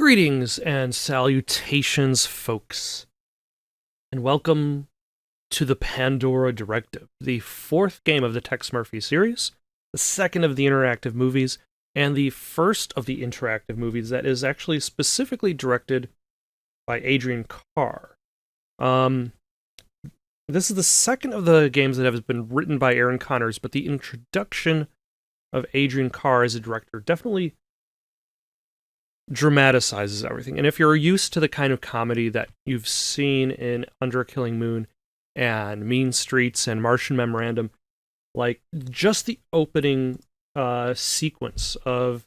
Greetings and salutations, folks, and welcome to the Pandora Directive, the fourth game of the Tex Murphy series, the second of the interactive movies, and the first of the interactive movies that is actually specifically directed by Adrian Carr. This is the second of the games that have been written by Aaron Connors, but the introduction of Adrian Carr as a director definitely dramatizes everything. And if you're used to the kind of comedy that you've seen in Under a Killing Moon and Mean Streets and Martian Memorandum, like just the opening sequence of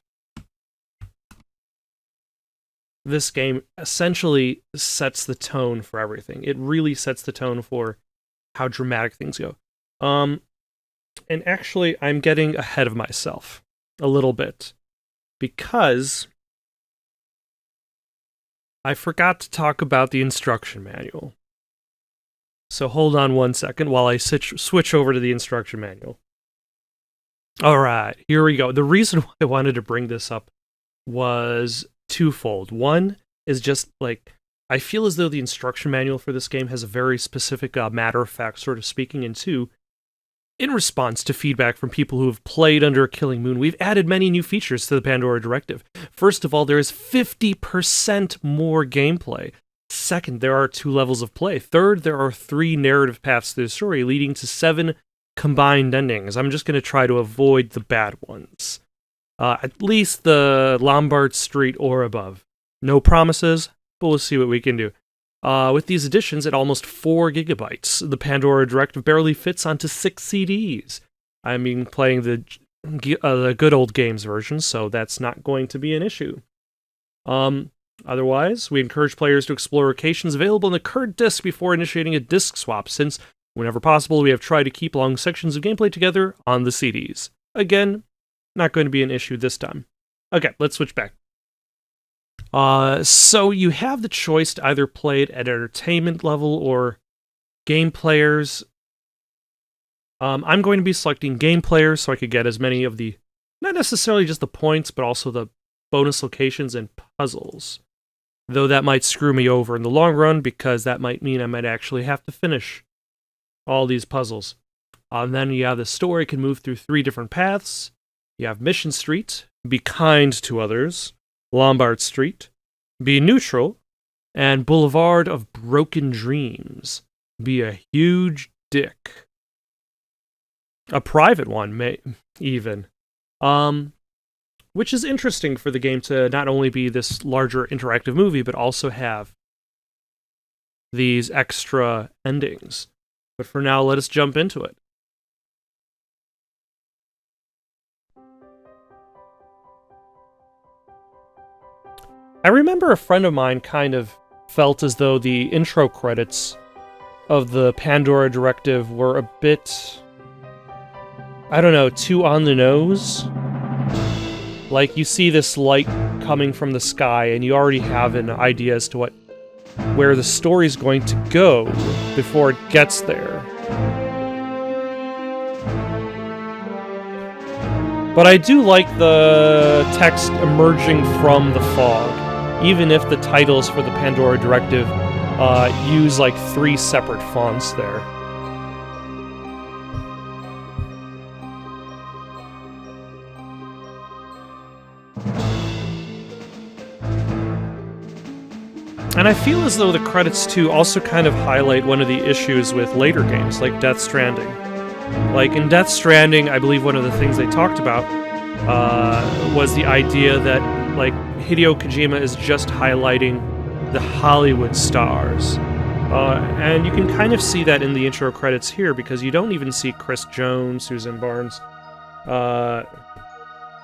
this game essentially sets the tone for everything. It really sets the tone for how dramatic things go. And actually, I'm getting ahead of myself a little bit because I forgot to talk about the instruction manual. So hold on one second while I switch over to the instruction manual. Alright, here we go. The reason why I wanted to bring this up was twofold. One is just like, I feel as though the instruction manual for this game has a very specific matter-of-fact sort of speaking, and two, in response to feedback from people who have played Under a Killing Moon, we've added many new features to the Pandora Directive. First of all, there is 50% more gameplay. Second, there are 2 levels of play. Third, there are 3 narrative paths to the story, leading to 7 combined endings. I'm just going to try to avoid the bad ones. At least the Lombard Street or above. No promises, but we'll see what we can do. With these additions at almost 4 gigabytes, the Pandora Directive barely fits onto 6 CDs. I mean, playing the good old games version, so that's not going to be an issue. Otherwise, we encourage players to explore locations available in the current disc before initiating a disc swap, since, whenever possible, we have tried to keep long sections of gameplay together on the CDs. Again, not going to be an issue this time. Okay, let's switch back. So you have the choice to either play it at entertainment level or game players. I'm going to be selecting game players so I could get as many of the, not necessarily just the points, but also the bonus locations and puzzles. Though that might screw me over in the long run, because that might mean I might actually have to finish all these puzzles. Then you have the story can move through 3 different paths. You have Mission Street, be kind to others, Lombard Street, be neutral, and Boulevard of Broken Dreams, be a huge dick. A private one, even. Which is interesting for the game to not only be this larger interactive movie, but also have these extra endings. But for now, let us jump into it. I remember a friend of mine kind of felt as though the intro credits of the Pandora Directive were a bit, I don't know, too on the nose. Like, you see this light coming from the sky, and you already have an idea as to where the story's going to go before it gets there. But I do like the text emerging from the fog, even if the titles for the Pandora Directive use like 3 separate fonts there. And I feel as though the credits too also kind of highlight one of the issues with later games, like Death Stranding. Like in Death Stranding, I believe one of the things they talked about was the idea that like Hideo Kojima is just highlighting the Hollywood stars. And you can kind of see that in the intro credits here, because you don't even see Chris Jones, Susan Barnes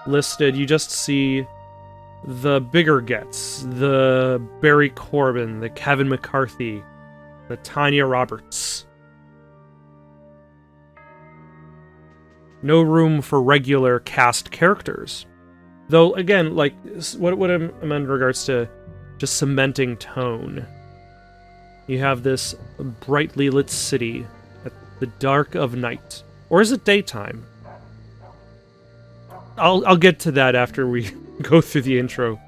listed. You just see the bigger gets, the Barry Corbin, the Kevin McCarthy, the Tanya Roberts. No room for regular cast characters. Though, again, like, what I'm in regards to just cementing tone. You have this brightly lit city at the dark of night. Or is it daytime? I'll get to that after we go through the intro.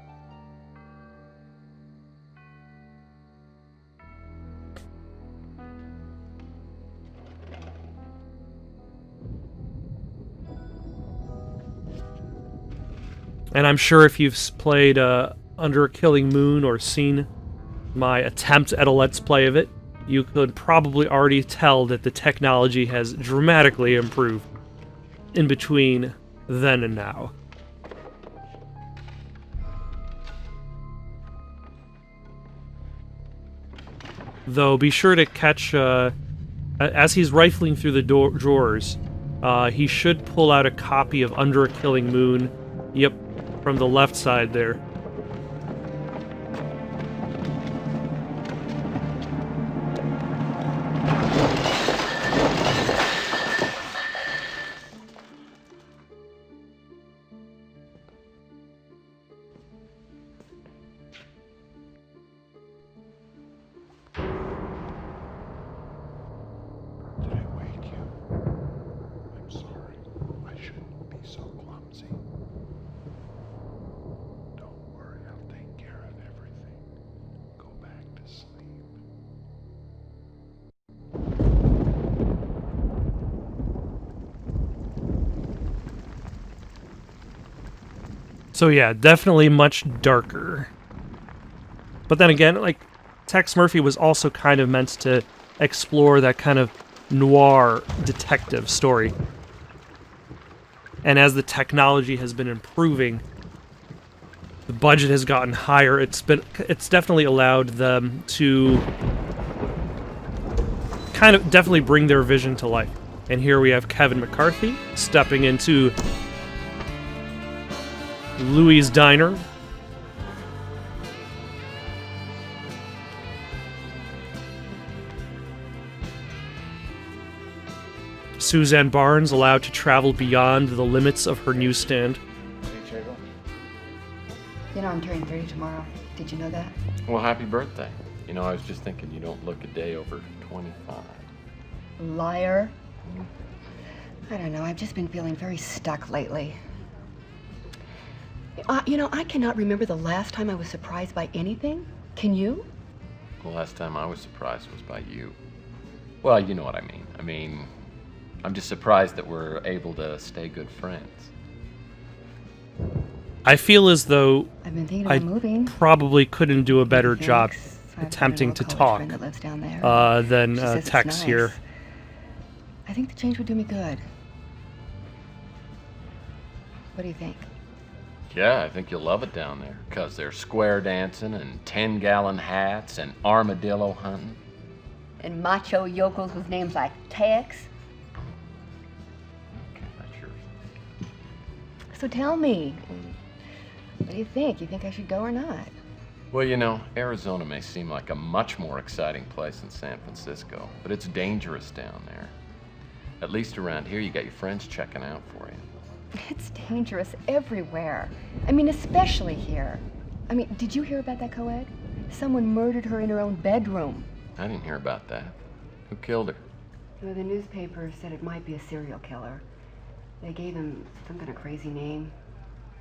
And I'm sure if you've played Under a Killing Moon or seen my attempt at a Let's Play of it, you could probably already tell that the technology has dramatically improved in between then and now. Though, be sure to catch, as he's rifling through the drawers, he should pull out a copy of Under a Killing Moon. Yep, from the left side there. So yeah, definitely much darker. But then again, like, Tex Murphy was also kind of meant to explore that kind of noir detective story. And as the technology has been improving, the budget has gotten higher. It's definitely allowed them to kind of definitely bring their vision to life. And here we have Kevin McCarthy stepping into Louis' diner. Suzanne Barnes allowed to travel beyond the limits of her newsstand. You know, I'm turning 30 tomorrow. Did you know that? Well, happy birthday. You know, I was just thinking you don't look a day over 25. Liar. I don't know, I've just been feeling very stuck lately. You know, I cannot remember the last time I was surprised by anything. Can you? The last time I was surprised was by you. Well, you know what I mean. I'm just surprised that we're able to stay good friends. I feel as though I've been thinking about moving. Probably couldn't do a better job I've attempting to talk that lives down there. than She says Tex it's nice. here. I think the change would do me good. What do you think? Yeah, I think you'll love it down there, 'cause there's square dancing and 10-gallon hats and armadillo hunting. And macho yokels with names like Tex? Okay, that's yours. So tell me, what do you think? You think I should go or not? Well, you know, Arizona may seem like a much more exciting place than San Francisco, but it's dangerous down there. At least around here, you got your friends checking out for you. It's dangerous everywhere. I mean, especially here. I mean, did you hear about that co-ed? Someone murdered her in her own bedroom. I didn't hear about that. Who killed her? Well, the newspaper said it might be a serial killer. They gave him some kind of crazy name.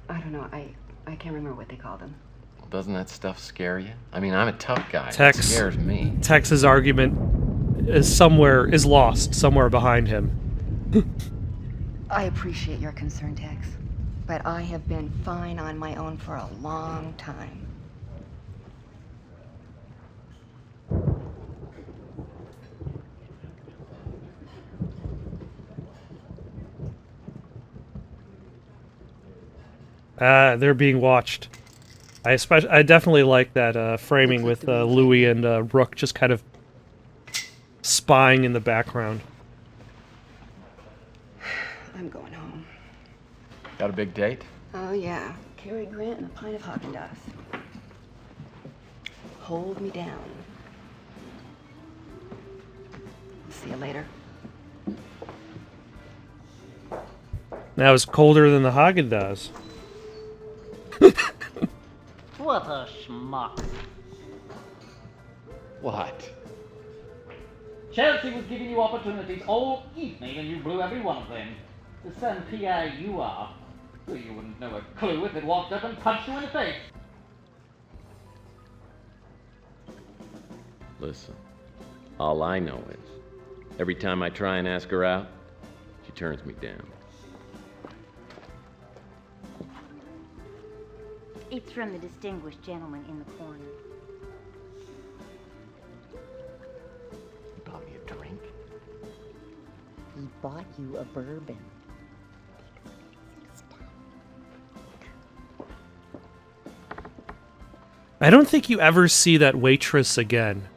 I don't know, I can't remember what they called him. Well, doesn't that stuff scare you? I mean, I'm a tough guy. Tex. It scares me. Tex's argument is lost somewhere behind him. I appreciate your concern, Tex, but I have been fine on my own for a long time. They're being watched. I definitely like that framing with Louis and Rook just kind of spying in the background. I'm going home. Got a big date? Oh, yeah. Cary Grant and a pint of Haagen-Dazs. Hold me down. See you later. Now it's colder than the Haagen-Dazs. What a schmuck. What? Chelsea was giving you opportunities all evening and you blew every one of them. The son PI you are. Well, you wouldn't know a clue if it walked up and punched you in the face. Listen, all I know is, every time I try and ask her out, she turns me down. It's from the distinguished gentleman in the corner. You bought me a drink? He bought you a bourbon. I don't think you ever see that waitress again.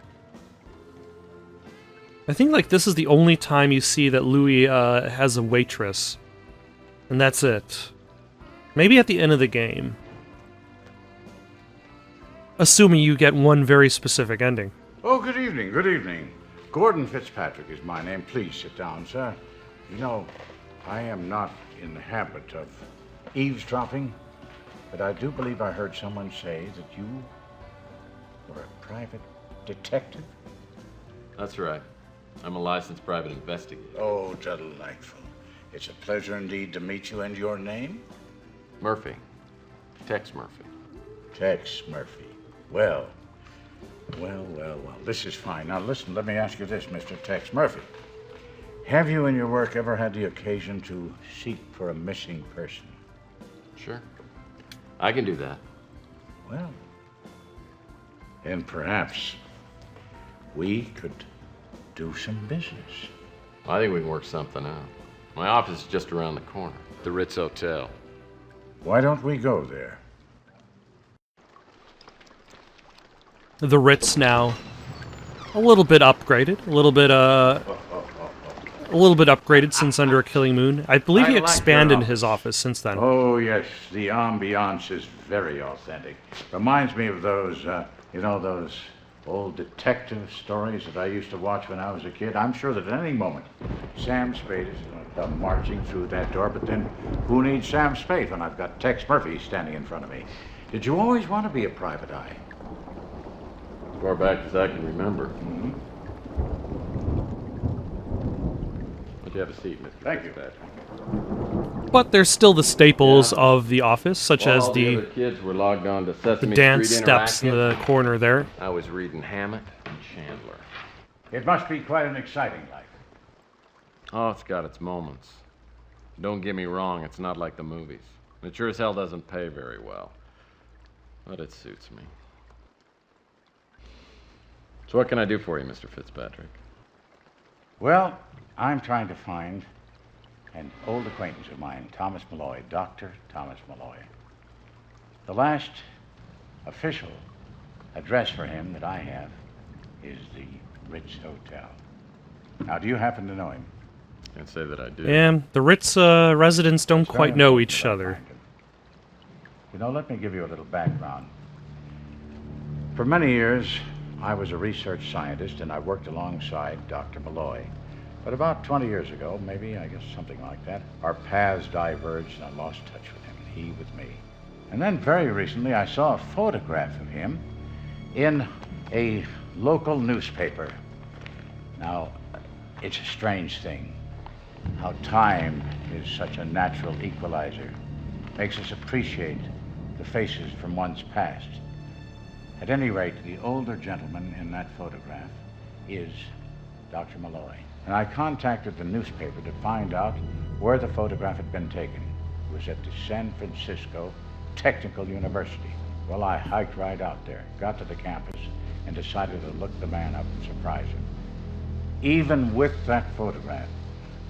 I think like this is the only time you see that Louis has a waitress. And that's it. Maybe at the end of the game. Assuming you get one very specific ending. Oh, good evening, good evening. Gordon Fitzpatrick is my name. Please sit down, sir. You know, I am not in the habit of eavesdropping, but I do believe I heard someone say that you were a private detective. That's right. I'm a licensed private investigator. Oh, delightful. It's a pleasure indeed to meet you. And your name? Murphy. Tex Murphy. Tex Murphy. Well. This is fine. Now listen, let me ask you this, Mr. Tex Murphy. Have you in your work ever had the occasion to seek for a missing person? Sure. I can do that. Well, then perhaps we could do some business. I think we can work something out. My office is just around the corner, the Ritz Hotel. Why don't we go there? The Ritz now a little bit upgraded, a little bit upgraded since Under a Killing Moon. I believe he I like expanded your his office since then. Oh, yes, the ambiance is very authentic. Reminds me of those, those old detective stories that I used to watch when I was a kid. I'm sure that at any moment, Sam Spade is going to come marching through that door, but then who needs Sam Spade when I've got Tex Murphy standing in front of me? Did you always want to be a private eye? As far back as I can remember. Mm-hmm. Why don't you have a seat, Mr. Thank you. Fitzpatrick? But there's still the staples of the office, such While as all the other kids were logged on to the Sesame dance Street steps in Interactive, the corner there. I was reading Hammett and Chandler. It must be quite an exciting life. Oh, it's got its moments. Don't get me wrong, it's not like the movies. It sure as hell doesn't pay very well. But it suits me. So what can I do for you, Mr. Fitzpatrick? Well, I'm trying to find an old acquaintance of mine, Thomas Malloy, Dr. Thomas Malloy. The last official address for him that I have is the Ritz Hotel. Now, do you happen to know him? Can't say that I do. And the Ritz residents don't It's very quite know important each that I other. find him. You know, let me give you a little background. For many years, I was a research scientist, and I worked alongside Dr. Malloy. But about 20 years ago, maybe, I guess something like that, our paths diverged, and I lost touch with him, and he with me. And then very recently, I saw a photograph of him in a local newspaper. Now, it's a strange thing how time is such a natural equalizer. Makes us appreciate the faces from one's past. At any rate, the older gentleman in that photograph is Dr. Malloy. And I contacted the newspaper to find out where the photograph had been taken. It was at the San Francisco Technical University. Well, I hiked right out there, got to the campus, and decided to look the man up and surprise him. Even with that photograph,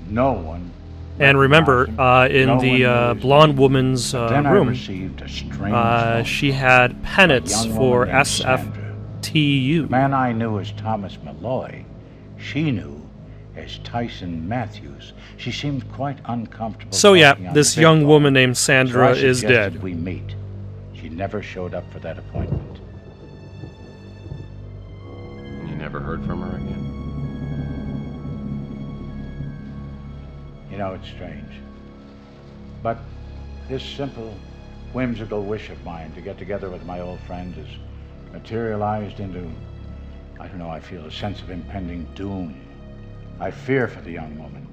no one... And remember, recognized him. in No the one knew his blonde name. woman's But then I room, received a strange phone she call. had A pennants young for woman named Sandra. SFTU. The man I knew as Thomas Malloy, she knew as Tyson Matthews. She seemed quite uncomfortable. So yeah, talking on this the young big woman phone. named So I Sandra is suggested dead. we meet. She never showed up for that appointment. You never heard from her again? You know, it's strange. But this simple, whimsical wish of mine to get together with my old friend has materialized into, I don't know, I feel a sense of impending doom. I fear for the young woman,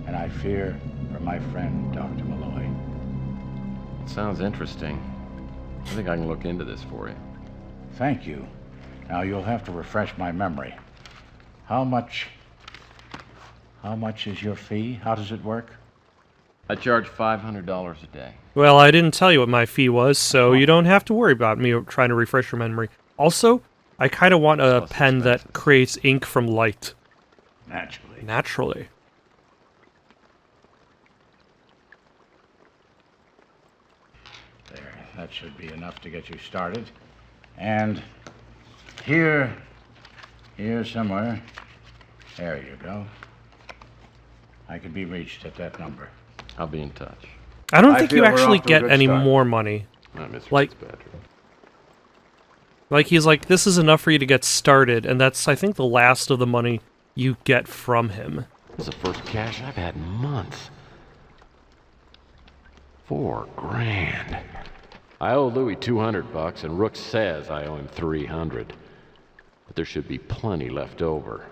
and I fear for my friend, Dr. Malloy. It sounds interesting. I think I can look into this for you. Thank you. Now you'll have to refresh my memory. How much is your fee? How does it work? I charge $500 a day. Well, I didn't tell you what my fee was, so you don't have to worry about me trying to refresh your memory. Also, I kind of want a Plus pen that expenses. creates ink from light. Naturally. Naturally. There, that should be enough to get you started. And here somewhere, there you go. I could be reached at that number. I'll be in touch. I don't I think you feel we're actually off to a get good any start. more money. Mr. Like- Fitzpatrick. Like, he's like, this is enough for you to get started, and that's, I think, the last of the money you get from him. This is the first cash I've had in months. $4,000. I owe Louis $200, and Rook says I owe him $300. But there should be plenty left over.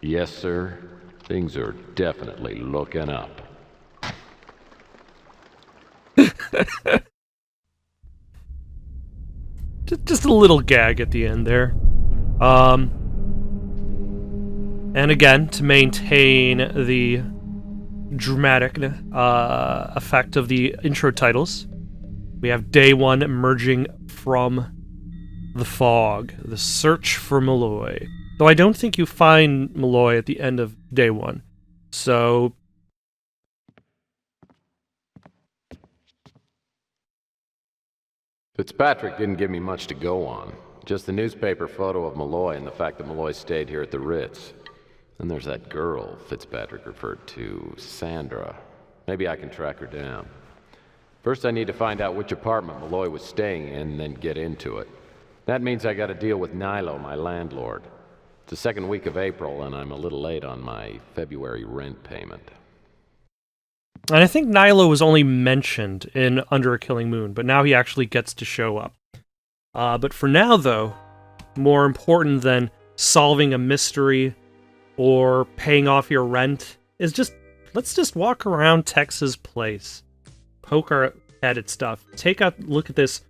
Yes, sir. Things are definitely looking up. Just a little gag at the end there. And again, to maintain the dramatic effect of the intro titles, we have Day 1 emerging from the fog, the search for Malloy. Though I don't think you find Malloy at the end of Day 1. So... Fitzpatrick didn't give me much to go on. Just the newspaper photo of Malloy and the fact that Malloy stayed here at the Ritz. Then there's that girl Fitzpatrick referred to, Sandra. Maybe I can track her down. First I need to find out which apartment Malloy was staying in, then get into it. That means I gotta deal with Nilo, my landlord. It's the second week of April, and I'm a little late on my February rent payment. And I think Nilo was only mentioned in Under a Killing Moon, but now he actually gets to show up. But for now, though, more important than solving a mystery or paying off your rent is let's just walk around Tex's place, poke our head at stuff, take a look at this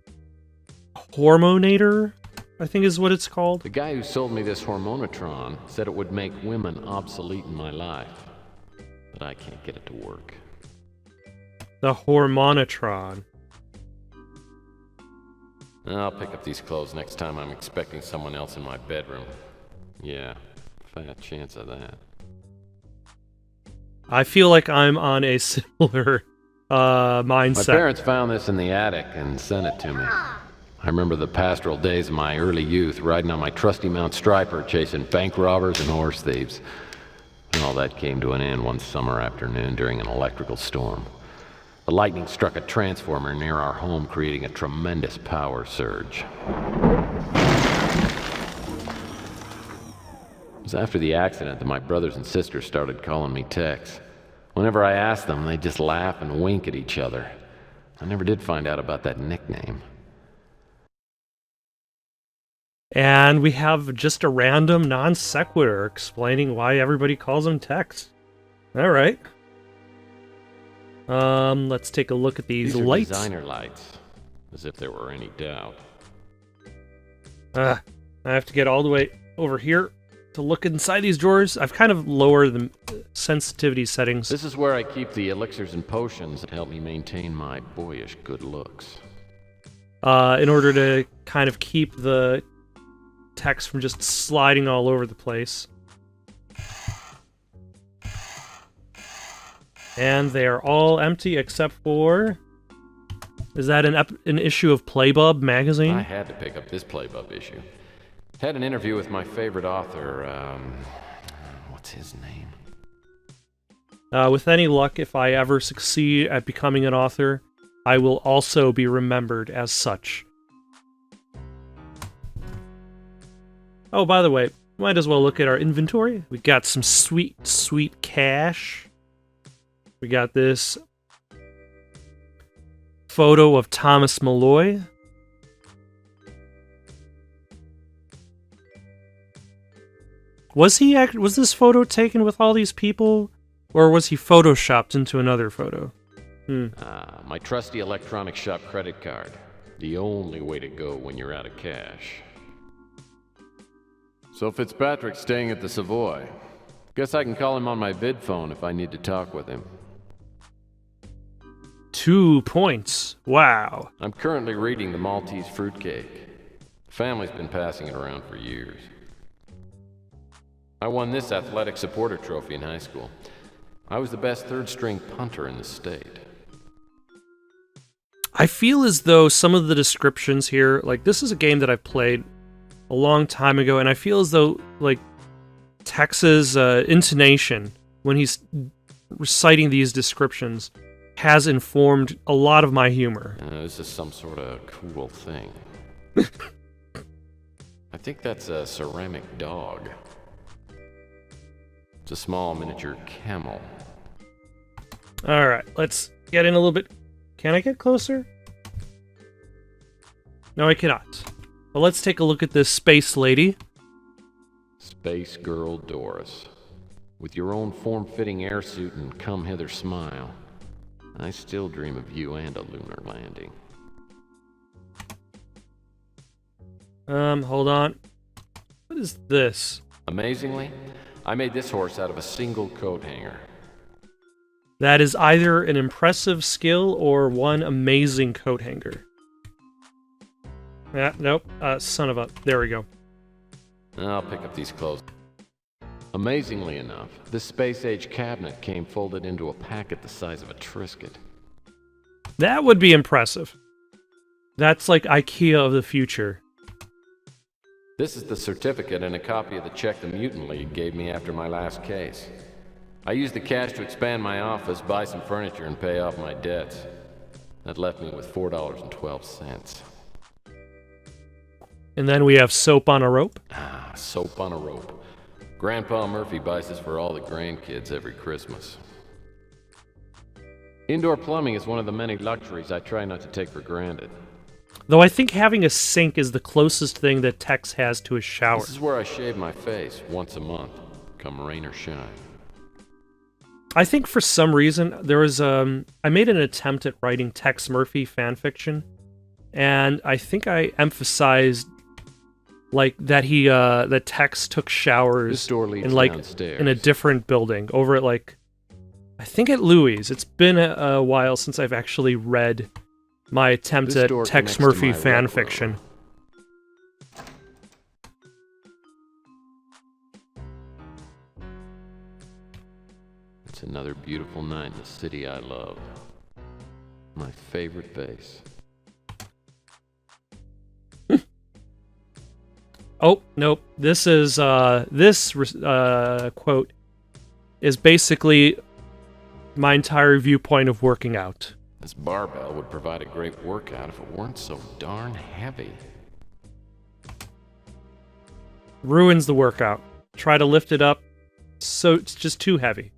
hormonator, I think is what it's called. The guy who sold me this hormonatron said it would make women obsolete in my life. But I can't get it to work. The hormonatron. I'll pick up these clothes next time I'm expecting someone else in my bedroom. Yeah, fat chance of that. I feel like I'm on a similar mindset. My parents found this in the attic and sent it to me. I remember the pastoral days of my early youth, riding on my trusty Mount Striper, chasing bank robbers and horse thieves. And all that came to an end one summer afternoon during an electrical storm. The lightning struck a transformer near our home, creating a tremendous power surge. It was after the accident that my brothers and sisters started calling me Tex. Whenever I asked them, they'd just laugh and wink at each other. I never did find out about that nickname. And we have just a random non sequitur explaining why everybody calls him Tex. All right. Let's take a look at these These are lights. designer lights, as if there were any doubt. I have to get all the way over here to look inside these drawers. I've kind of lowered the sensitivity settings. This is where I keep the elixirs and potions that help me maintain my boyish good looks. In order to kind of keep the text from just sliding all over the place. And they are all empty except for... Is that an issue of Playbub magazine? I had to pick up this Playbub issue. Had an interview with my favorite author, what's his name? With any luck, if I ever succeed at becoming an author, I will also be remembered as such. Oh, by the way, might as well look at our inventory. We got some sweet, sweet cash. We got this photo of Thomas Malloy. Was this photo taken with all these people, or was he photoshopped into another photo? My trusty electronic shop credit card. The only way to go when you're out of cash. So Fitzpatrick's staying at the Savoy. Guess I can call him on my vid phone if I need to talk with him. 2 points. Wow. I'm currently reading The Maltese Fruitcake. The family's been passing it around for years. I won this athletic supporter trophy in high school. I was the best third-string punter in the state. I feel as though some of the descriptions here, like, this is a game that I've played a long time ago, and I feel as though, like, Tex's intonation when he's reciting these descriptions has informed a lot of my humor. This is some sort of cool thing. I think that's a ceramic dog. It's a small miniature camel. Alright, let's get in a little bit. Can I get closer? No, I cannot. Well, let's take a look at this space lady. Space Girl Doris. With your own form-fitting airsuit and come-hither smile, I still dream of you and a lunar landing. Hold on. What is this? Amazingly, I made this horse out of a single coat hanger. That is either an impressive skill or one amazing coat hanger. Yeah, nope. Son of a... There we go. I'll pick up these clothes. Amazingly enough, this space-age cabinet came folded into a packet the size of a Triscuit. That would be impressive. That's like IKEA of the future. This is the certificate and a copy of the check the Mutant League gave me after my last case. I used the cash to expand my office, buy some furniture, and pay off my debts. That left me with $4.12. And then we have soap on a rope. Ah, soap on a rope. Grandpa Murphy buys this for all the grandkids every Christmas. Indoor plumbing is one of the many luxuries I try not to take for granted. Though I think having a sink is the closest thing that Tex has to a shower. This is where I shave my face once a month, come rain or shine. I think for some reason there was I made an attempt at writing Tex Murphy fanfiction, and I think I emphasized like that that Tex took showers This door leads in like downstairs. in a different building over at like I think at Louis. It's been a while since I've actually read my attempt This at door Tex connects to Murphy my rec room. fanfiction. It's another beautiful night in the city I love. My favorite base. Oh, nope. This is, quote is basically my entire viewpoint of working out. This barbell would provide a great workout if it weren't so darn heavy. Ruins the workout. Try to lift it up, so it's just too heavy.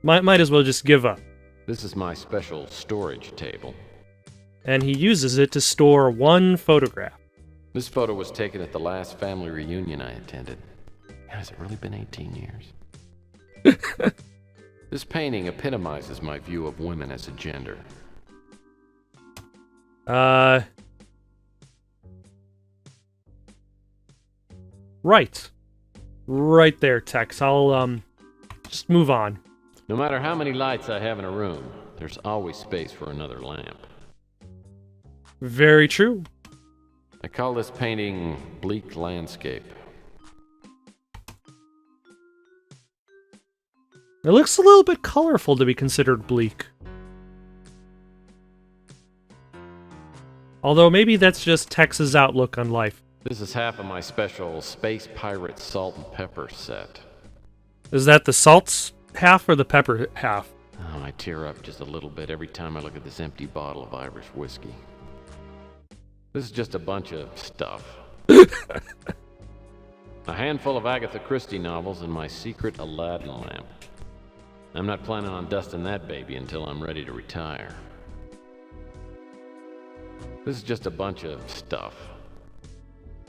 Might as well just give up. This is my special storage table. And he uses it to store one photograph. This photo was taken at the last family reunion I attended. Has it really been 18 years? This painting epitomizes my view of women as a gender. Right. Right there, Tex. I'll, just move on. No matter how many lights I have in a room, there's always space for another lamp. Very true. I call this painting Bleak Landscape. It looks a little bit colorful to be considered bleak. Although maybe that's just Tex's outlook on life. This is half of my special Space Pirate Salt and Pepper set. Is that the salts half or the pepper half? Oh, I tear up just a little bit every time I look at this empty bottle of Irish whiskey. This is just a bunch of stuff. A handful of Agatha Christie novels and my secret Aladdin lamp. I'm not planning on dusting that baby until I'm ready to retire. This is just a bunch of stuff.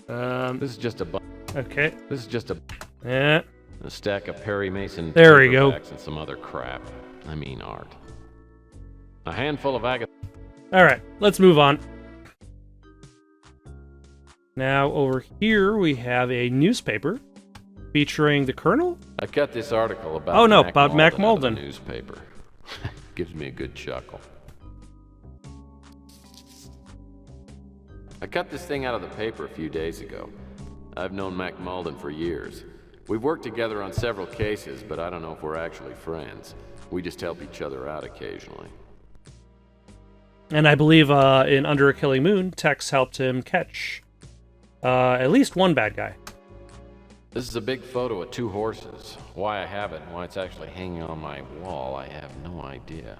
This is just a Okay. This is just a Yeah. stack of Perry Mason There we go. paperbacks and some other crap. I mean art. A handful of Agatha. Alright, let's move on. Now, over here, we have a newspaper featuring the Colonel. I cut this article about Oh, no, Mac about Mac Malden out of the Malden. newspaper. Gives me a good chuckle. I cut this thing out of the paper a few days ago. I've known Mac Malden for years. We've worked together on several cases, but I don't know if we're actually friends. We just help each other out occasionally. And I believe in Under a Killing Moon, Tex helped him catch at least one bad guy. This is a big photo of 2 horses. Why I have it and why it's actually hanging on my wall, I have no idea.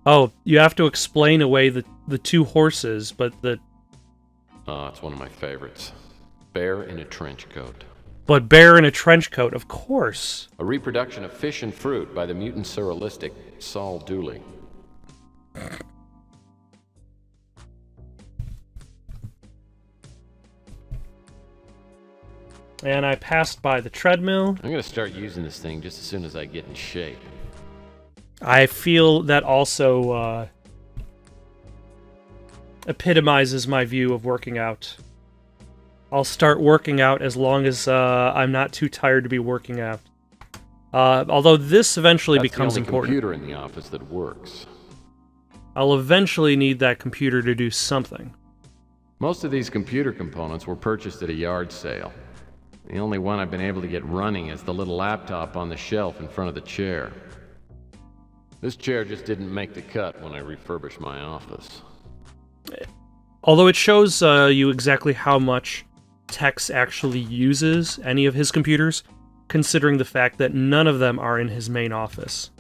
Oh, you have to explain away the 2 horses, but It's one of my favorites. Bear in a trench coat. But bear in a trench coat, of course. A reproduction of Fish and Fruit by the mutant surrealistic Saul Dooley. And I passed by the treadmill. I'm gonna start using this thing just as soon as I get in shape. I feel that also epitomizes my view of working out. I'll start working out as long as I'm not too tired to be working out. Although this eventually becomes That's the only important. computer in the office that works. I'll eventually need that computer to do something. Most of these computer components were purchased at a yard sale. The only one I've been able to get running is the little laptop on the shelf in front of the chair. This chair just didn't make the cut when I refurbished my office. Although it shows you exactly how much Tex actually uses any of his computers, considering the fact that none of them are in his main office.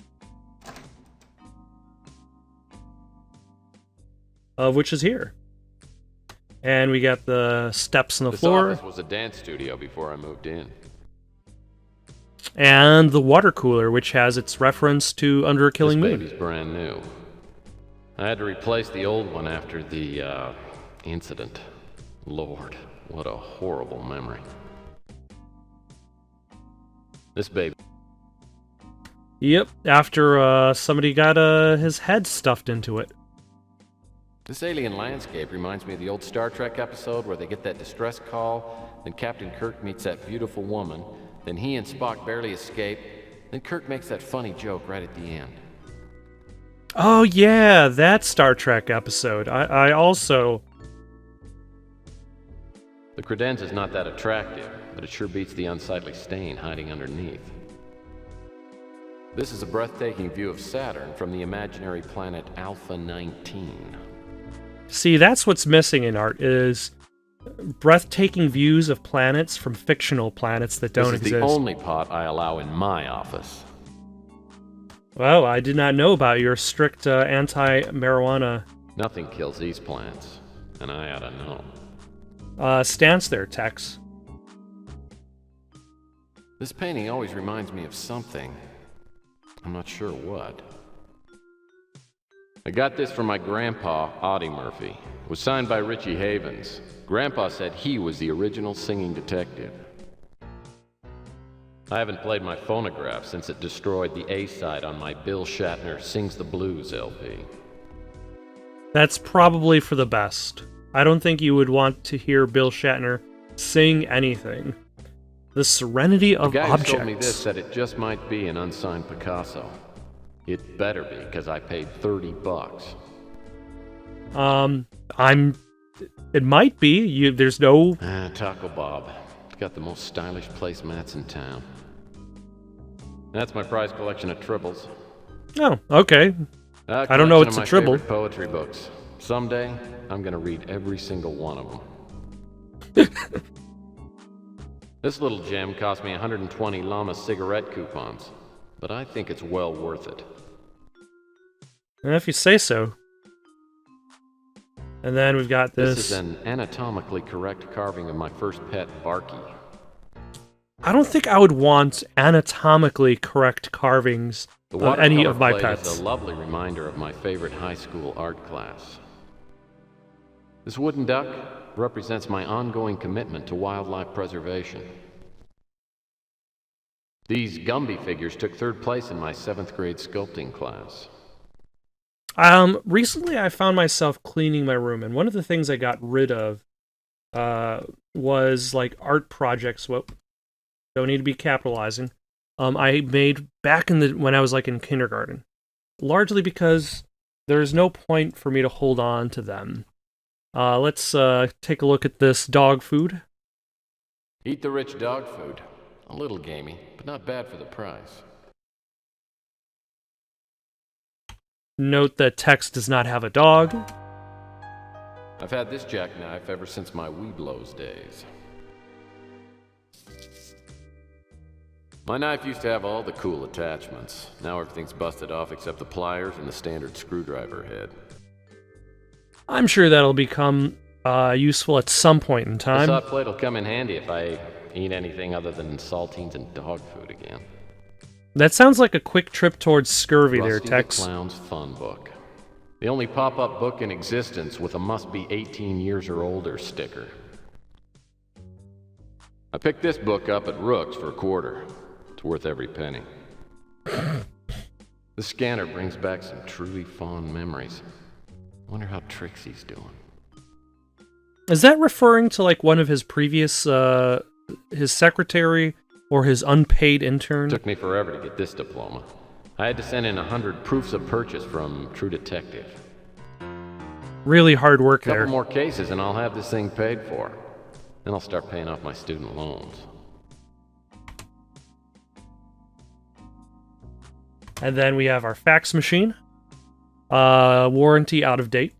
Which is here. And we got the steps on the floor. This office was a dance studio before I moved in. And the water cooler, which has its reference to Under a Killing This Moon. baby's brand new. I had to replace the old one after the, incident. Lord, what a horrible memory. This baby. Yep, after somebody got his head stuffed into it. This alien landscape reminds me of the old Star Trek episode where they get that distress call, then Captain Kirk meets that beautiful woman, then he and Spock barely escape, then Kirk makes that funny joke right at the end. Oh yeah, that Star Trek episode. I also... The credenza is not that attractive, but it sure beats the unsightly stain hiding underneath. This is a breathtaking view of Saturn from the imaginary planet Alpha 19. See, that's what's missing in art, is breathtaking views of planets from fictional planets that don't This is exist. the only pot I allow in my office. Well, I did not know about your strict anti-marijuana Nothing kills these plants, and I ought to know. stance there, Tex. This painting always reminds me of something. I'm not sure what. I got this from my grandpa, Audie Murphy. It was signed by Richie Havens. Grandpa said he was the original singing detective. I haven't played my phonograph since it destroyed the A-side on my Bill Shatner Sings the Blues LP. That's probably for the best. I don't think you would want to hear Bill Shatner sing anything. The serenity of The guy objects. who told me this said it just might be an unsigned Picasso. It better be, because I paid $30. It might be. There's no... Taco Bob. It's got the most stylish placemats in town. That's my prize collection of tribbles. Oh, okay. I don't know it's a tribble. Favorite poetry books. Someday, I'm gonna read every single one of them. This little gem cost me 120 Llama cigarette coupons, but I think it's well worth it. If you say so. And then we've got this. This is an anatomically correct carving of my first pet, Barky. I don't think I would want anatomically correct carvings The of any watercolor of my plate pets. is a lovely reminder of my favorite high school art class. This wooden duck represents my ongoing commitment to wildlife preservation. These Gumby figures took third place in my 7th grade sculpting class. Recently I found myself cleaning my room, and one of the things I got rid of was like art projects. Well, don't need to be capitalizing. I made back when I was like in kindergarten, largely because there's no point for me to hold on to them. Let's take a look at this dog food. Eat the rich dog food. A little gamey, but not bad for the price. Note that Tex does not have a dog. I've had this jackknife ever since my Weeblos days. My knife used to have all the cool attachments. Now everything's busted off except the pliers and the standard screwdriver head. I'm sure that'll become useful at some point in The time. hot plate will come in handy if I eat anything other than saltines and dog food again. That sounds like a quick trip towards scurvy there, Rusty Tex. the Clown's Fun Book. The only pop-up book in existence with a must-be 18 years or older sticker. I picked this book up at Rook's for $0.25. It's worth every penny. The scanner brings back some truly fond memories. Wonder how Trixie's doing. Is that referring to like one of his previous, his secretary or his unpaid intern? Took me forever to get this diploma. I had to send in 100 proofs of purchase from True Detective. Really hard work Couple there. more cases and I'll have this thing paid for. Then I'll start paying off my student loans. And then we have our fax machine. Warranty out of date.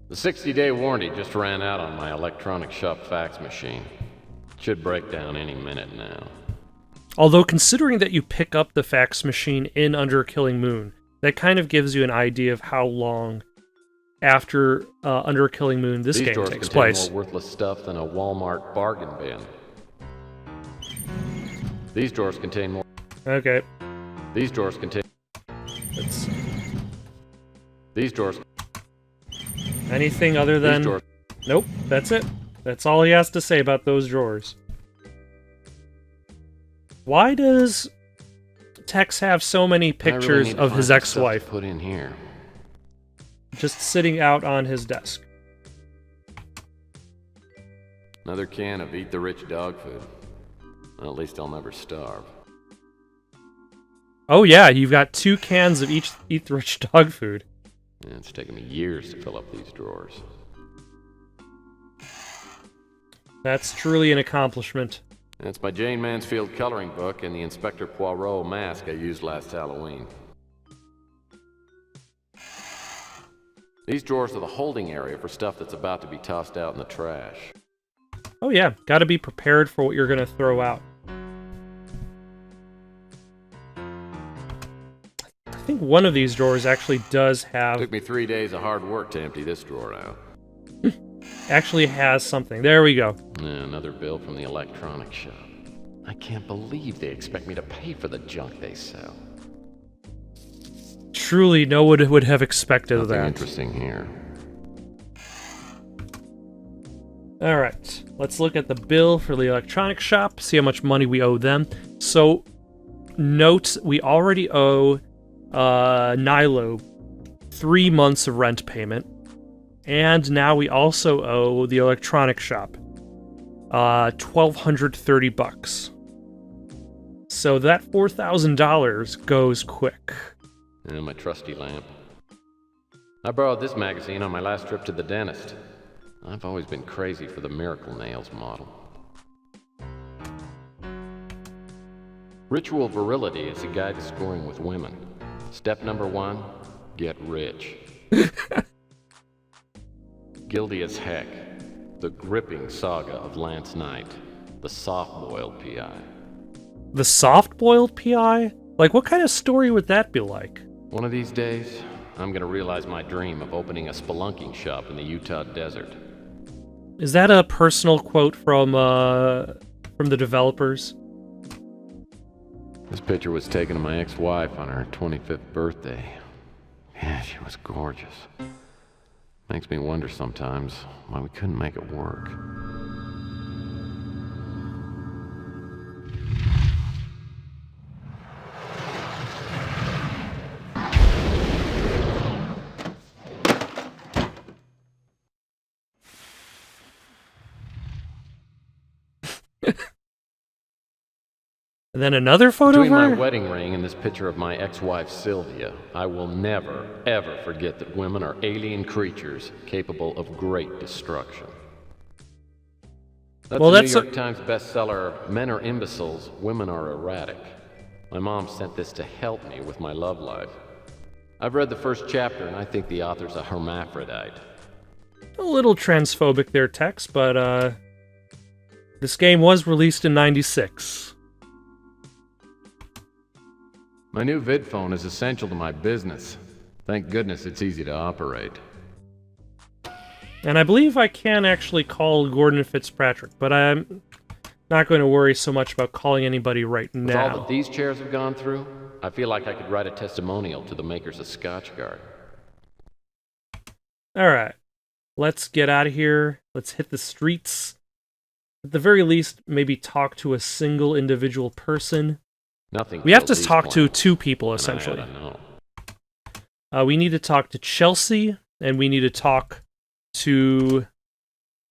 The 60-day warranty just ran out on my electronic shop fax machine. Should break down any minute now. Although considering that you pick up the fax machine in Under a Killing Moon, that kind of gives you an idea of how long after Under a Killing Moon this These game drawers takes contain place. more worthless stuff than a Walmart bargain bin. These drawers contain more. Okay. These drawers contain. Let's... These drawers. Anything other than... These drawers. Nope, that's it. That's all he has to say about those drawers. Why does Tex have so many I really pictures need to of find his some stuff ex-wife to put in here. just sitting out on his desk? Another can of Eat the Rich dog food. Well, at least I'll never starve. Oh yeah, you've got 2 cans of each Eat the Rich dog food. Yeah, it's taken me years to fill up these drawers. That's truly an accomplishment. That's my Jane Mansfield coloring book and the Inspector Poirot mask I used last Halloween. These drawers are the holding area for stuff that's about to be tossed out in the trash. Oh yeah, gotta be prepared for what you're gonna throw out. I think one of these drawers actually does have... Took me 3 days of hard work to empty this drawer out. actually has something. There we go. Yeah, another bill from the electronics shop. I can't believe they expect me to pay for the junk they sell. Truly, no one would have expected Nothing that. interesting here. Alright, let's look at the bill for the electronics shop, see how much money we owe them. So, note, we already owe Nilo 3 months of rent payment, and now we also owe the electronics shop $1,230. So that $4,000 goes quick. And my trusty lamp. I borrowed this magazine on my last trip to the dentist. I've always been crazy for the Miracle Nails model. Ritual Virility is a guide to scoring with women. Step number 1, get rich. Guilty as Heck, the gripping saga of Lance Knight, the soft-boiled PI. The soft-boiled PI? Like, what kind of story would that be like? One of these days, I'm gonna realize my dream of opening a spelunking shop in the Utah desert. Is that a personal quote from the developers? This picture was taken of my ex-wife on her 25th birthday. Yeah, she was gorgeous. Makes me wonder sometimes why we couldn't make it work. And then another photo Between of my her? wedding ring and this picture of my ex-wife Sylvia, I will never, ever forget that women are alien creatures capable of great destruction. That's Well, the that's New York Times bestseller, Men Are Imbeciles, Women Are Erratic. My mom sent this to help me with my love life. I've read the first chapter, and I think the author's a hermaphrodite. a little transphobic there, Tex, but this game was released in 96. My new vid phone is essential to my business. Thank goodness it's easy to operate. And I believe I can actually call Gordon Fitzpatrick, but I'm not going to worry so much about calling anybody right With all now. that these chairs have gone through, I feel like I could write a testimonial to the makers of Scotchgard. Alright, let's get out of here. Let's hit the streets. At the very least, maybe talk to a single individual person. Nothing We have to kills these talk to clowns, two people, and I essentially. oughta know. We need to talk to Chelsea, and we need to talk to...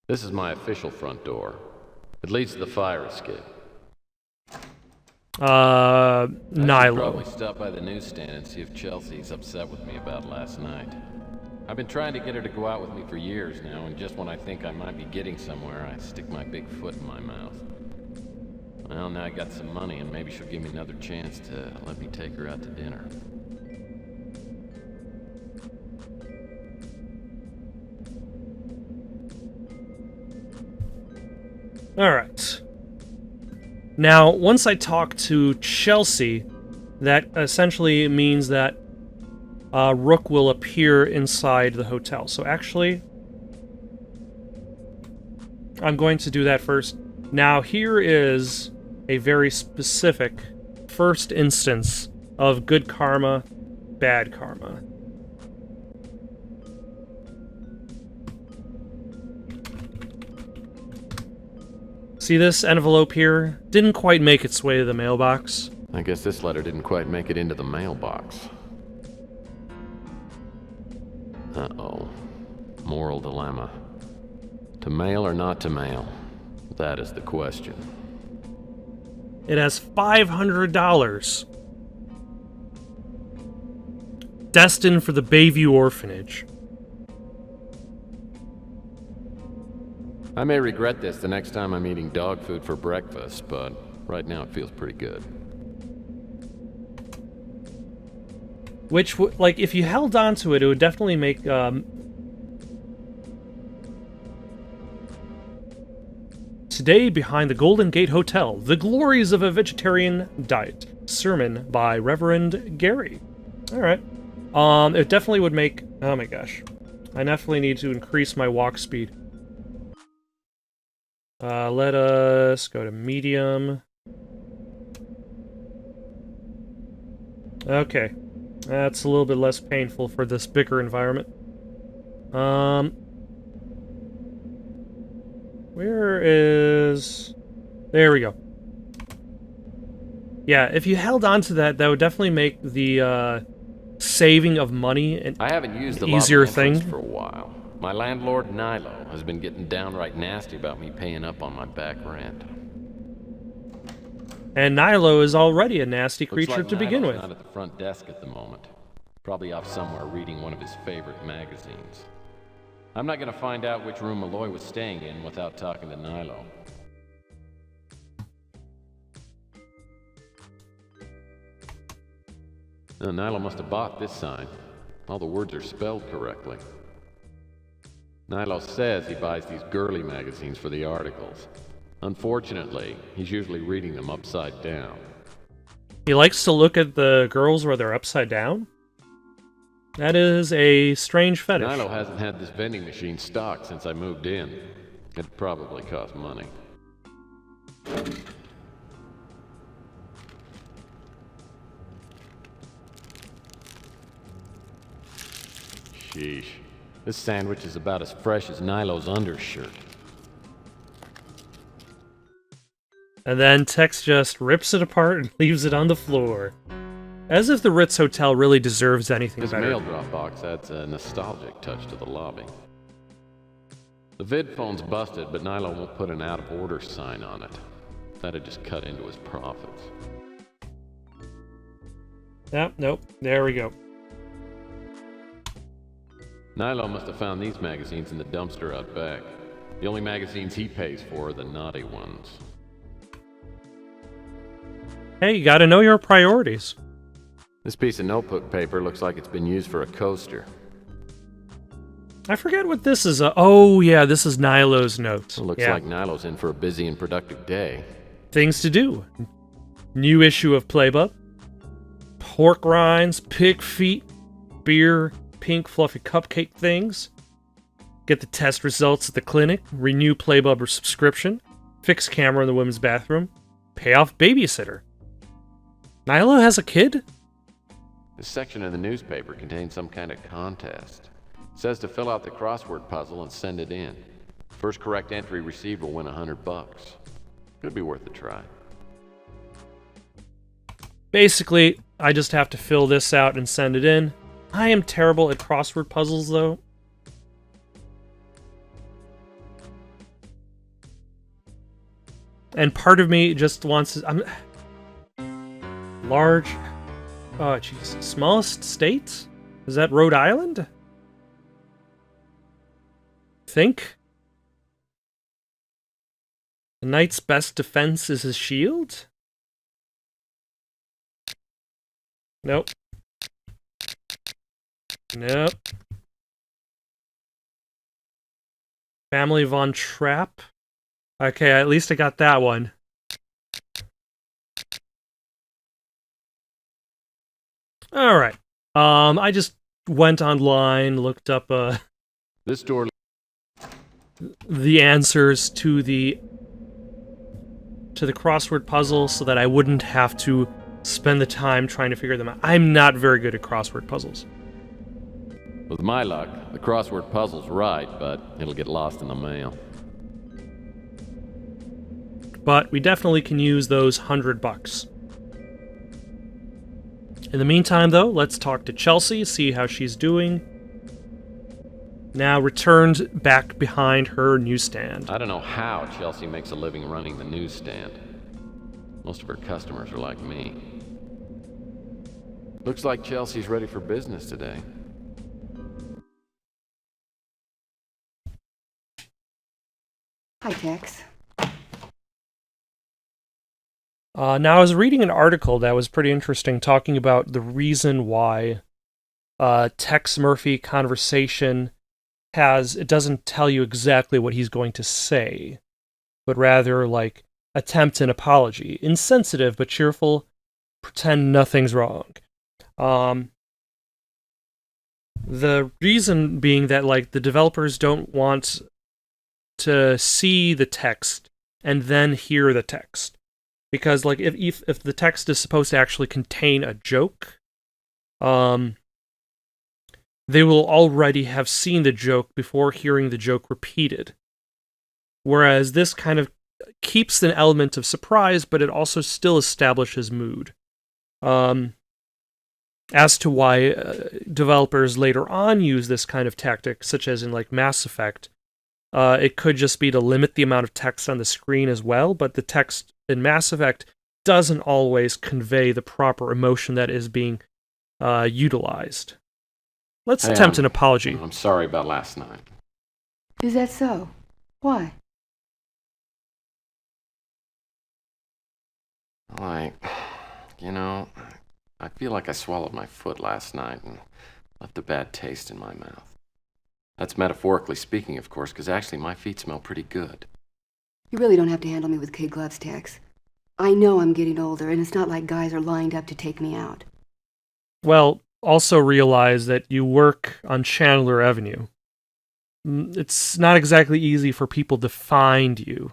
This is my official front door. It leads to the fire escape. I should Nilo. probably stop by the newsstand and see if Chelsea's upset with me about last night. I've been trying to get her to go out with me for years now, and just when I think I might be getting somewhere, I stick my big foot in my mouth. Well, now I got some money, and maybe she'll give me another chance to let me take her out to dinner. Alright. Now, once I talk to Chelsea, that essentially means that Rook will appear inside the hotel. So actually, I'm going to do that first. Now, here is a very specific first instance of good karma, bad karma. See this envelope here? Didn't quite make its way to the mailbox. I guess this letter didn't quite make it into the mailbox. Uh-oh. Moral dilemma. To mail or not to mail? That is the question. It has $500. Destined for the Bayview Orphanage. I may regret this the next time I'm eating dog food for breakfast, but right now it feels pretty good. Which, like, if you held on to it, it would definitely make, Today, behind the Golden Gate Hotel, the glories of a vegetarian diet. Sermon by Reverend Gary. Alright. It definitely would make... Oh my gosh. I definitely need to increase my walk speed. Let us go to medium. Okay. That's a little bit less painful for this bigger environment. Where is... There we go. Yeah, if you held on to that, that would definitely make the saving of money an I haven't used the easier lobby entrance thing. for a while. My landlord, Nilo, has been getting downright nasty about me paying up on my back rent. And Nilo is already a nasty Looks creature like to begin Nilo's with. not at the front desk at the moment. Probably off somewhere reading one of his favorite magazines. I'm not gonna find out which room Malloy was staying in without talking to Nilo. Nilo must have bought this sign. All the words are spelled correctly. Nilo says he buys these girly magazines for the articles. Unfortunately, he's usually reading them upside down. He likes to look at the girls where they're upside down? That is a strange fetish. Nilo hasn't had this vending machine stocked since I moved in. It probably cost money. Sheesh. This sandwich is about as fresh as Nilo's undershirt. And then Tex just rips it apart and leaves it on the floor. As if the Ritz Hotel really deserves anything This better. mail drop box adds a nostalgic touch to the lobby. The vid phone's busted, but Nilo won't put an out-of-order sign on it. That'd just cut into his profits. Yep, nope. There we go. Nilo must have found these magazines in the dumpster out back. The only magazines he pays for are the naughty ones. Hey, you gotta know your priorities. This piece of notebook paper looks like it's been used for a coaster. I forget what this is. Oh, yeah, this is Nilo's notes. It looks Yeah. like Nilo's in for a busy and productive day. Things to do. New issue of Playbook. Pork rinds, pig feet, beer, pink fluffy cupcake things. Get the test results at the clinic. Renew Playbook subscription. Fix camera in the women's bathroom. Pay off babysitter. Nilo has a kid? This section of the newspaper contains some kind of contest. It says to fill out the crossword puzzle and send it in. First correct entry received will win $100. Could be worth a try. Basically, I just have to fill this out and send it in. I am terrible at crossword puzzles, though. And part of me just wants to... Large... Oh, jeez. Smallest state? Is that Rhode Island? Think? The knight's best defense is his shield? Nope. Nope. Family Von Trapp? Okay, at least I got that one. Alright. I just went online, looked up This door... the answers to the crossword puzzle so that I wouldn't have to spend the time trying to figure them out. I'm not very good at crossword puzzles. With my luck, the crossword puzzle's right, but it'll get lost in the mail. But we definitely can use those $100. In the meantime, though, let's talk to Chelsea, see how she's doing. Now returned back behind her newsstand. I don't know how Chelsea makes a living running the newsstand. Most of her customers are like me. Looks like Chelsea's ready for business today. Hi, Tex. Now, I was reading an article that was pretty interesting talking about the reason why Tex Murphy conversation it doesn't tell you exactly what he's going to say, but rather, like, attempt an apology. Insensitive but cheerful, pretend nothing's wrong. The reason being that, like, the developers don't want to see the text and then hear the text. Because, like, if the text is supposed to actually contain a joke, they will already have seen the joke before hearing the joke repeated. Whereas this kind of keeps an element of surprise, but it also still establishes mood. As to why developers later on use this kind of tactic, such as in, like, Mass Effect, it could just be to limit the amount of text on the screen as well, but the text in Mass Effect doesn't always convey the proper emotion that is being utilized. Let's attempt an apology. I'm sorry about last night. Is that so? Why? I feel like I swallowed my foot last night and left a bad taste in my mouth. That's metaphorically speaking, of course, because actually my feet smell pretty good. You really don't have to handle me with kid gloves, Tex. I know I'm getting older, and it's not like guys are lined up to take me out. Well, also realize that you work on Chandler Avenue. It's not exactly easy for people to find you.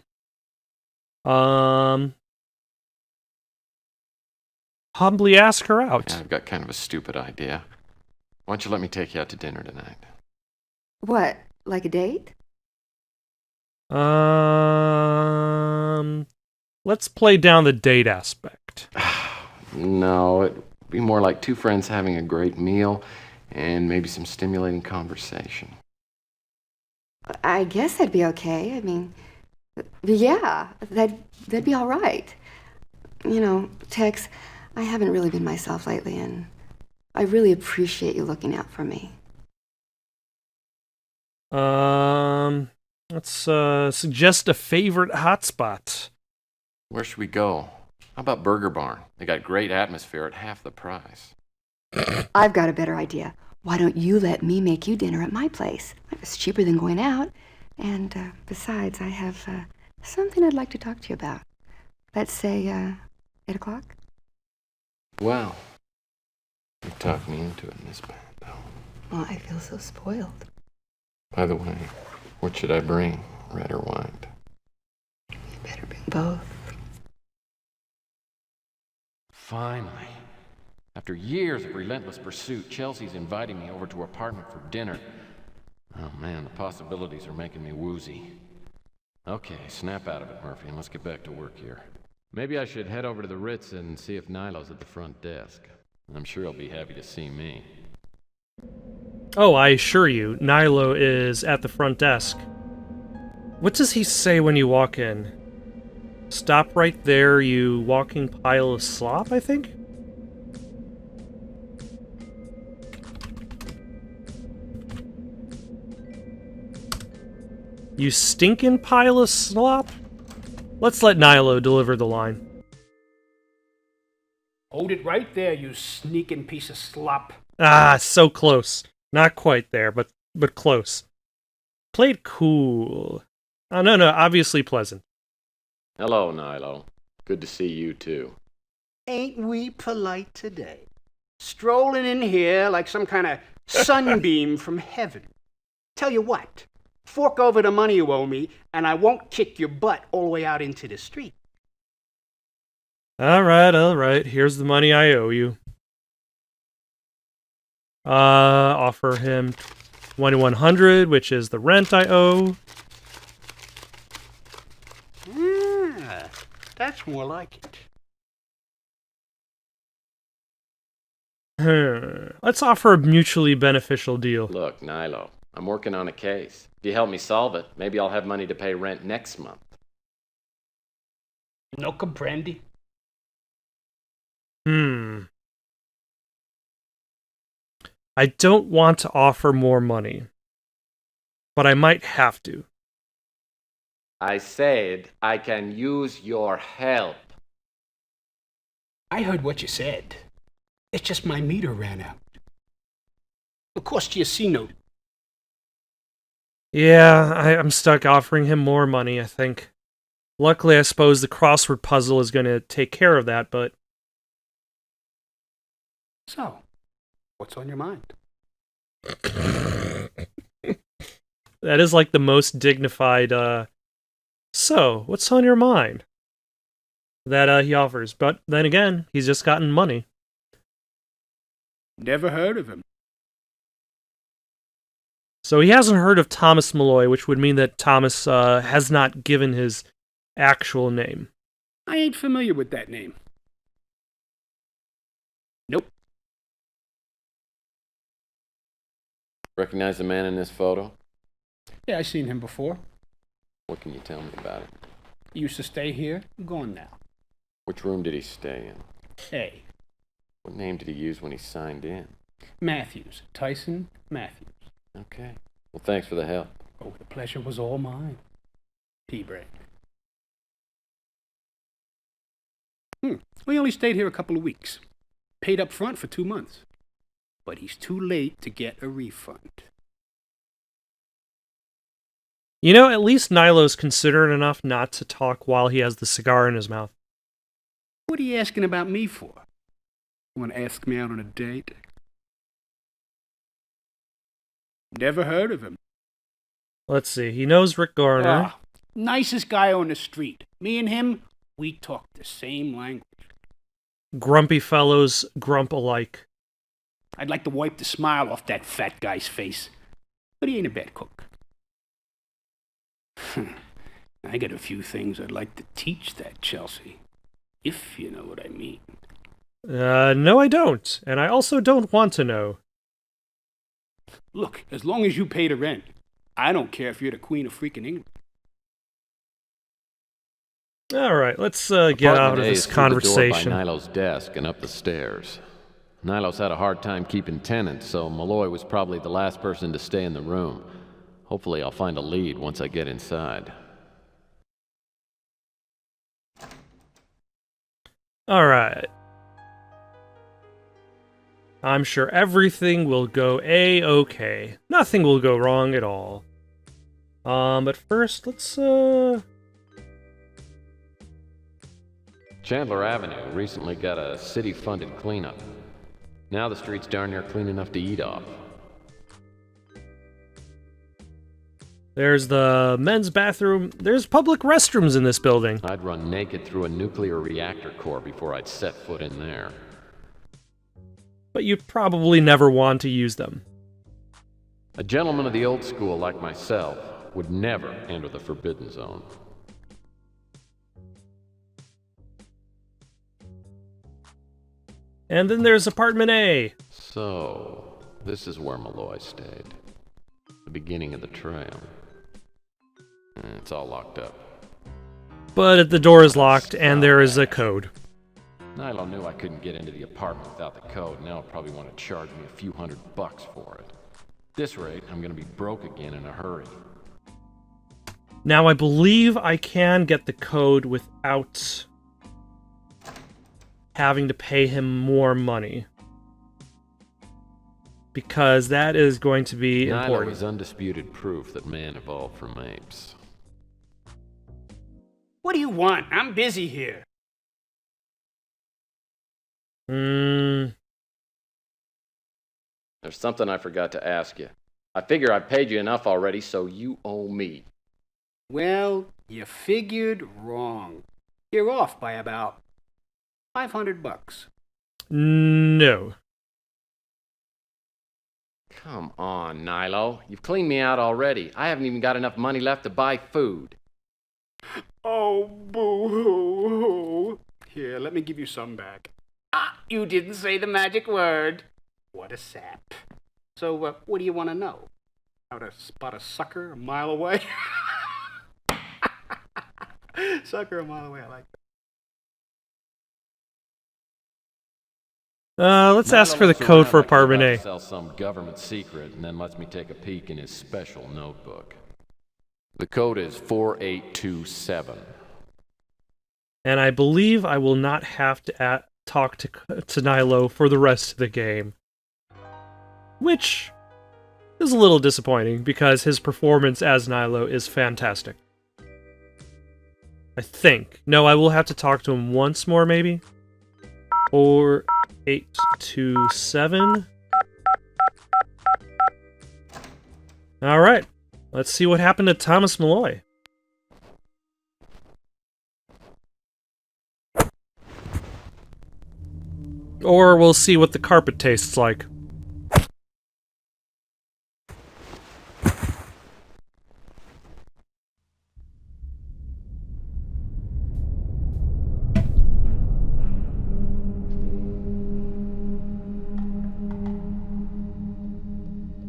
Humbly ask her out. Yeah, I've got kind of a stupid idea. Why don't you let me take you out to dinner tonight? What, like a date? Let's play down the date aspect. No, it'd be more like two friends having a great meal and maybe some stimulating conversation. I guess that'd be okay. I mean, Yeah, that'd be all right. You know, Tex, I haven't really been myself lately, and I really appreciate you looking out for me. Let's suggest a favorite hotspot. Where should we go? How about Burger Barn? They got great atmosphere at half the price. I've got a better idea. Why don't you let me make you dinner at my place? It's cheaper than going out. And besides, I have something I'd like to talk to you about. Let's say 8 o'clock? Well, you talked me into it, Miss Pando. Oh, I feel so spoiled. By the way, what should I bring? Red or white? You better bring both. Finally. After years of relentless pursuit, Chelsea's inviting me over to her apartment for dinner. Oh man, the possibilities are making me woozy. Okay, snap out of it, Murphy, and let's get back to work here. Maybe I should head over to the Ritz and see if Nilo's at the front desk. I'm sure he'll be happy to see me. Oh, I assure you, Nilo is at the front desk. What does he say when you walk in? Stop right there, you walking pile of slop, I think? You stinking pile of slop? Let's let Nilo deliver the line. Hold it right there, you sneaking piece of slop. Ah, so close. Not quite there, but close. Played cool. Oh, no, obviously pleasant. Hello, Nilo. Good to see you, too. Ain't we polite today? Strolling in here like some kind of sunbeam from heaven. Tell you what, fork over the money you owe me, and I won't kick your butt all the way out into the street. All right. Here's the money I owe you. Offer him 2,100, which is the rent I owe. Ah, that's more like it. Let's offer a mutually beneficial deal. Look, Nilo, I'm working on a case. If you help me solve it, maybe I'll have money to pay rent next month. No comprende. I don't want to offer more money, but I might have to. I said I can use your help. I heard what you said. It's just my meter ran out. Of course, you see no. Yeah, I'm stuck offering him more money, I think. Luckily, I suppose the crossword puzzle is going to take care of that, but... So, what's on your mind? That is like the most dignified, so, what's on your mind? That he offers. But then again, he's just gotten money. Never heard of him. So he hasn't heard of Thomas Malloy, which would mean that Thomas has not given his actual name. I ain't familiar with that name. Nope. Recognize the man in this photo? Yeah, I seen him before. What can you tell me about it? He used to stay here. Gone now. Which room did he stay in? Hey, What name did he use when he signed in? Matthews. Tyson Matthews. Okay. Well, thanks for the help. Oh, the pleasure was all mine. P-Break. We only stayed here a couple of weeks. Paid up front for 2 months. But he's too late to get a refund. You know, at least Nilo's considerate enough not to talk while he has the cigar in his mouth. What are you asking about me for? Want to ask me out on a date? Never heard of him. Let's see, he knows Rick Garner. Nicest guy on the street. Me and him, we talk the same language. Grumpy fellows grump alike. I'd like to wipe the smile off that fat guy's face. But he ain't a bad cook. I got a few things I'd like to teach that Chelsea. If you know what I mean. No I don't. And I also don't want to know. Look, as long as you pay the rent, I don't care if you're the Queen of freaking England. Alright, let's get out Apartment of A this is through the door conversation. by Nilo's desk and up the stairs. Nilo's had a hard time keeping tenants, so Malloy was probably the last person to stay in the room. Hopefully I'll find a lead once I get inside. Alright. I'm sure everything will go A-okay. Nothing will go wrong at all. But first, let's, Chandler Avenue recently got a city-funded cleanup. Now the street's darn near clean enough to eat off. There's the men's bathroom. There's public restrooms in this building. I'd run naked through a nuclear reactor core before I'd set foot in there. But you'd probably never want to use them. A gentleman of the old school like myself would never enter the forbidden zone. And then there's apartment A. So, this is where Malloy stayed. The beginning of the trail. It's all locked up. But the door is locked and there is a code. Nilo knew I couldn't get into the apartment without the code. Now he'll probably want to charge me a few $100 for it. At this rate, I'm gonna be broke again in a hurry. Now I believe I can get the code without having to pay him more money. Because that is going to be Nilo important. is undisputed proof that man evolved from apes. What do you want? I'm busy here. There's something I forgot to ask you. I figure I paid you enough already, so you owe me. Well, you figured wrong. You're off by about $500. No. Come on, Nilo. You've cleaned me out already. I haven't even got enough money left to buy food. Oh, boo-hoo. Here, let me give you some back. Ah, you didn't say the magic word. What a sap. So, what do you want to know? How to spot a sucker a mile away? Sucker a mile away, I like that. Let's ask for the code for apartment A. Sell some government secret and then lets me take a peek in his special notebook. The code is 4827. And I believe I will not have to talk to Nilo for the rest of the game. Which is a little disappointing, because his performance as Nilo is fantastic. I think. No, I will have to talk to him once more, maybe? 4827. Alright. Let's see what happened to Thomas Malloy. Or we'll see what the carpet tastes like.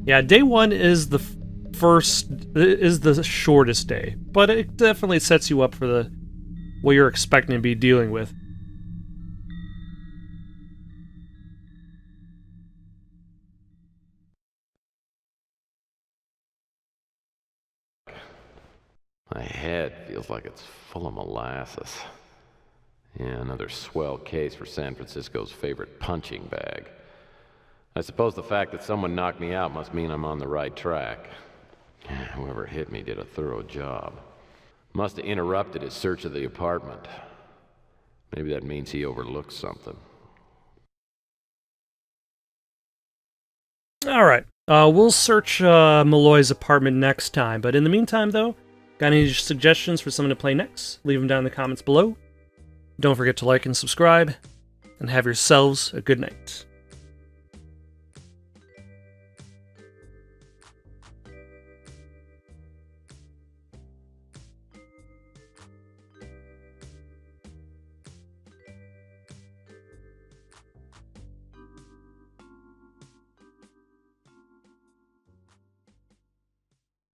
Yeah, day one is the shortest day, but it definitely sets you up for what you're expecting to be dealing with. My head feels like it's full of molasses. Yeah, another swell case for San Francisco's favorite punching bag. I suppose the fact that someone knocked me out must mean I'm on the right track. Whoever hit me did a thorough job. Must have interrupted his search of the apartment. Maybe that means he overlooked something. Alright, we'll search Malloy's apartment next time, but in the meantime, though, got any suggestions for someone to play next? Leave them down in the comments below. Don't forget to like and subscribe, and have yourselves a good night.